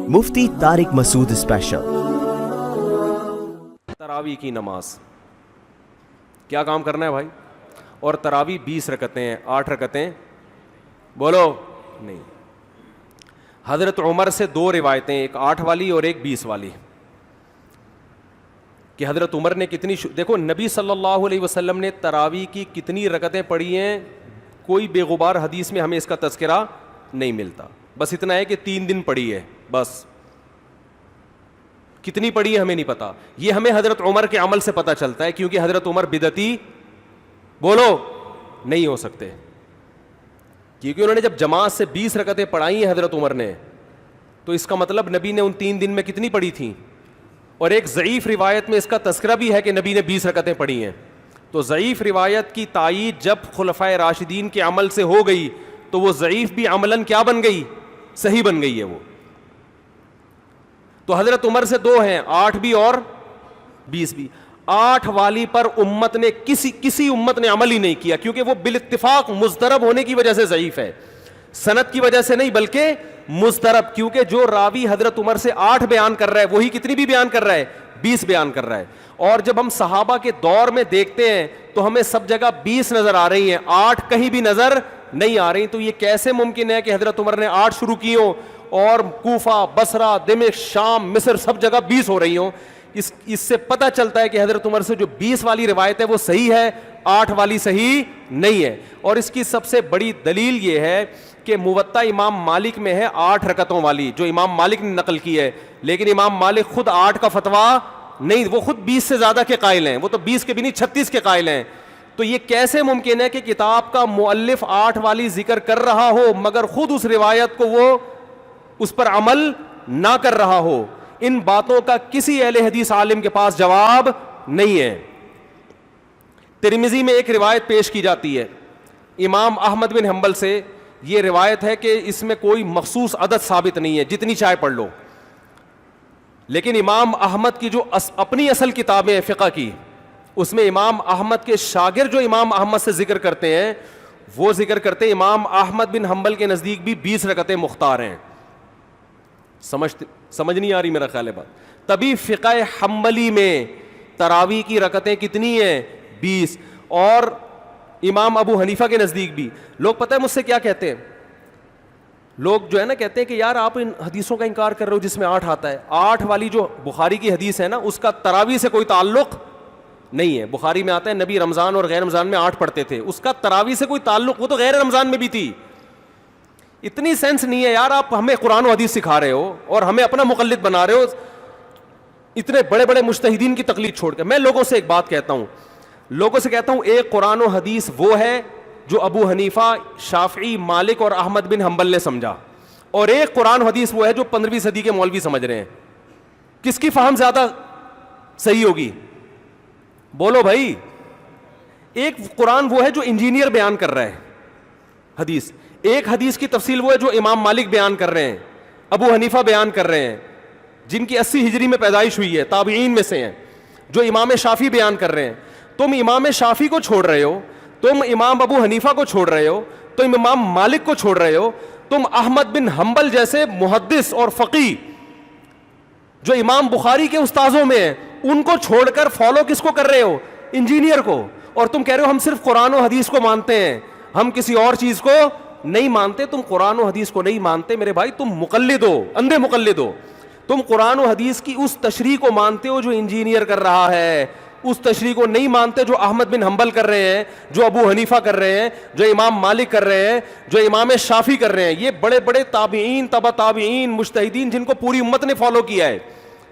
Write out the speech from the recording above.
مفتی طارق مسعود special. تراویح کی نماز کیا کام کرنا ہے بھائی؟ اور تراویح 20 رکعتیں ہیں، 8 رکعتیں بولو نہیں۔ حضرت عمر سے 2 روایتیں، ایک 8 والی اور ایک 20 والی، کہ حضرت عمر نے کتنی دیکھو نبی صلی اللہ علیہ وسلم نے تراویح کی کتنی رکعتیں پڑھی ہیں، کوئی بے غبار حدیث میں ہمیں اس کا تذکرہ نہیں ملتا، بس اتنا ہے کہ 3 دن پڑھی ہے، بس کتنی پڑھی ہے ہمیں نہیں پتا۔ یہ ہمیں حضرت عمر کے عمل سے پتہ چلتا ہے، کیونکہ حضرت عمر بدعتی بولو نہیں ہو سکتے، کیونکہ انہوں نے جب جماعت سے 20 رکعتیں پڑھائی ہیں حضرت عمر نے، تو اس کا مطلب نبی نے ان 3 دن میں کتنی پڑھی تھیں؟ اور ایک ضعیف روایت میں اس کا تذکرہ بھی ہے کہ نبی نے 20 رکعتیں پڑھی ہیں۔ تو ضعیف روایت کی تائید جب خلفائے راشدین کے عمل سے ہو گئی تو وہ ضعیف بھی عملاً کیا بن گئی؟ صحیح بن گئی ہے وہ۔ تو حضرت عمر سے 2 ہیں، 8 بھی اور 20 بھی۔ 8 والی پر امت نے کسی امت نے عمل ہی نہیں کیا، کیونکہ وہ بالاتفاق مضطرب ہونے کی وجہ سے ضعیف ہے، سند کی وجہ سے نہیں بلکہ مضطرب، کیونکہ جو راوی حضرت عمر سے 8 بیان کر رہا ہے وہی کتنی بھی بیان کر رہا ہے؟ 20 بیان کر رہا ہے۔ اور جب ہم صحابہ کے دور میں دیکھتے ہیں تو ہمیں سب جگہ 20 نظر آ رہی ہیں، 8 کہیں بھی نظر نہیں آ رہی۔ تو یہ کیسے ممکن ہے کہ حضرت عمر نے 8 شروع کی ہوں اور کوفہ، بصرہ، دمشق، شام، مصر سب جگہ 20 ہو رہی ہوں؟ اس سے پتہ چلتا ہے کہ حضرت عمر سے جو 20 والی روایت ہے وہ صحیح ہے، 8 والی صحیح نہیں ہے۔ اور اس کی سب سے بڑی دلیل یہ ہے کہ موطا امام مالک میں ہے 8 رکعتوں والی، جو امام مالک نے نقل کی ہے، لیکن امام مالک خود 8 کا فتویٰ نہیں، وہ خود 20 سے زیادہ کے قائل ہیں، وہ تو 20 کے بھی نہیں 36 کے قائل ہیں۔ تو یہ کیسے ممکن ہے کہ کتاب کا مؤلف 8 والی ذکر کر رہا ہو مگر خود اس روایت کو وہ اس پر عمل نہ کر رہا ہو؟ ان باتوں کا کسی اہل حدیث عالم کے پاس جواب نہیں ہے۔ ترمذی میں ایک روایت پیش کی جاتی ہے امام احمد بن حنبل سے، یہ روایت ہے کہ اس میں کوئی مخصوص عدد ثابت نہیں ہے، جتنی چاہے پڑھ لو، لیکن امام احمد کی جو اپنی اصل کتابیں ہیں فقہ کی، اس میں امام احمد کے شاگرد جو امام احمد سے ذکر کرتے ہیں وہ ذکر کرتے ہیں امام احمد بن حنبل کے نزدیک بھی 20 رکعتیں مختار ہیں۔ سمجھ نہیں آ رہی میرا خیال ہے بات؟ تبھی فقہ حنبلی میں تراویح کی رکعتیں کتنی ہیں؟ 20۔ اور امام ابو حنیفہ کے نزدیک بھی۔ لوگ پتہ ہے مجھ سے کیا کہتے ہیں؟ لوگ جو ہے نا کہتے ہیں کہ یار آپ ان حدیثوں کا انکار کر رہے ہو جس میں 8 آتا ہے۔ 8 والی جو بخاری کی حدیث ہے نا اس کا تراویح سے کوئی تعلق نہیں ہے۔ بخاری میں آتا ہے نبی رمضان اور غیر رمضان میں 8 پڑھتے تھے، اس کا تراویح سے کوئی تعلق، وہ تو غیر رمضان میں بھی تھی۔ اتنی سینس نہیں ہے یار، آپ ہمیں قرآن و حدیث سکھا رہے ہو اور ہمیں اپنا مقلد بنا رہے ہو، اتنے بڑے بڑے مجتہدین کی تقلید چھوڑ کے۔ میں لوگوں سے ایک بات کہتا ہوں، ایک قرآن و حدیث وہ ہے جو ابو حنیفہ، شافعی، مالک اور احمد بن حنبل نے سمجھا، اور ایک قرآن و حدیث وہ ہے جو 15ویں صدی کے مولوی سمجھ رہے ہیں۔ کس کی فہم زیادہ صحیح ہوگی؟ بولو بھائی۔ ایک قرآن وہ ہے جو انجینئر بیان کر رہا ہے حدیث، ایک حدیث کی تفصیل وہ ہے جو امام مالک بیان کر رہے ہیں، ابو حنیفہ بیان کر رہے ہیں، جن کی 80 ہجری میں پیدائش ہوئی ہے، تابعین میں سے ہیں، جو امام شافعی بیان کر رہے ہیں۔ تم امام شافعی کو چھوڑ رہے ہو، تم امام ابو حنیفہ کو چھوڑ رہے ہو، تم امام مالک کو چھوڑ رہے ہو، تم احمد بن حنبل جیسے محدث اور فقیہ جو امام بخاری کے استاذوں میں ہیں ان کو چھوڑ کر فالو کس کو کر رہے ہو؟ انجینئر کو۔ اور تم کہہ رہے ہو ہم صرف قرآن و حدیث کو مانتے ہیں، ہم کسی اور چیز کو نہیں مانتے۔ تم قرآن و حدیث کو نہیں مانتے میرے بھائی، تم مقلد ہو، اندھے مقلد ہو۔ تم قرآن و حدیث کی اس تشریح کو مانتے ہو جو انجینئر کر رہا ہے، اس تشریح کو نہیں مانتے جو احمد بن حنبل کر رہے ہیں، جو ابو حنیفہ کر رہے ہیں، جو امام مالک کر رہے ہیں، جو امام شافعی کر رہے ہیں۔ یہ بڑے بڑے تابعین، تبع تابعین، مجتہدین جن کو پوری امت نے فالو کیا ہے۔